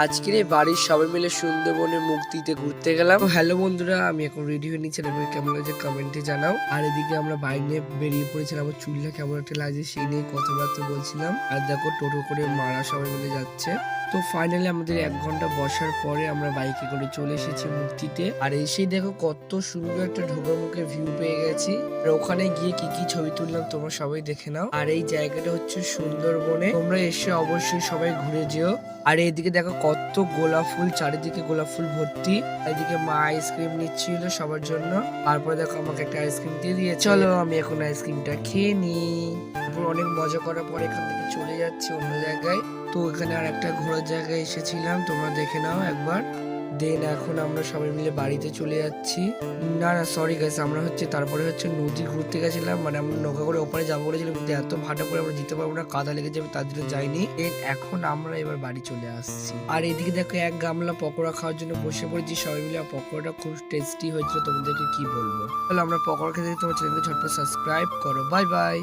আজকের এই বাড়ির সবাই মিলে সুন্দরবনের মুক্তিতে ঘুরতে গেলাম। হ্যালো বন্ধুরা, আমি এখন রেডি হয়ে নিচ্ছি। আপনাদের কেমন লাগছে কমেন্টে জানাও। আর এদিকে আমরা বাইক নিয়ে বেরিয়ে পড়েছিলাম। আমার চুলটা কেমন একটা লাগছে সেই নিয়ে কথাবার্তা বলছিলাম। আর দেখো টোটো করে মারা সবাই মিলে যাচ্ছে। তো ফাইনালি আমাদের 1 ঘন্টা বসার পরে আমরা বাইকে করে চলে এসেছি মুক্তিতে। আর এসেই দেখো কত সুন্দর একটা ঢোকার মুখে ভিউ পেয়ে গেছি। আর ওখানে গিয়ে কি কি ছবি তুললাম তোমরা সবাই দেখে নাও। আর এই জায়গাটা হচ্ছে সুন্দরবনে, তোমরা এসে অবশ্যই সবাই ঘুরে যেও। আর এইদিকে দেখো কত গোলাপ ফুল, চারিদিকে গোলাপ ফুল ভর্তি। এদিকে মা আইসক্রিম নিচ্ছিল সবার জন্য। তারপরে দেখো আমাকে একটা আইসক্রিম দিয়ে দিয়ে, চলো আমি এখন আইসক্রিমটা খেয়ে নিই। তারপর অনেক মজা করার পর এখান থেকে চলে যাচ্ছি অন্য জায়গায়। তো এখানে আর একটা ঘোরার জায়গায় এসেছিলাম, তোমরা দেখে নাও একবার। দেন এখন আমরা সবাই মিলে বাড়িতে চলে যাচ্ছি। না না সরি গাইস, আমরা তারপরে নদী ঘুরতে গেছিলাম। মানে আমরা নৌকা করে ওপারে যাবো বলেছিলাম, কিন্তু এত ভাটা করে আমরা যেতে পারবো না, কাদা লেগে যাবে, তার জন্য যাইনি। এখন আমরা এবার বাড়ি চলে আসছি। আর এদিকে দেখো 1 গামলা পকোড়া খাওয়ার জন্য বসে পড়েছি সবাই মিলে। পকোড়াটা খুব টেস্টি হয়েছিল, তোমাদেরকে কি বলবো। তাহলে আমরা পকোড়া খেতে তোমার চ্যানেলকে ঝটপট সাবস্ক্রাইব করো। Bye bye.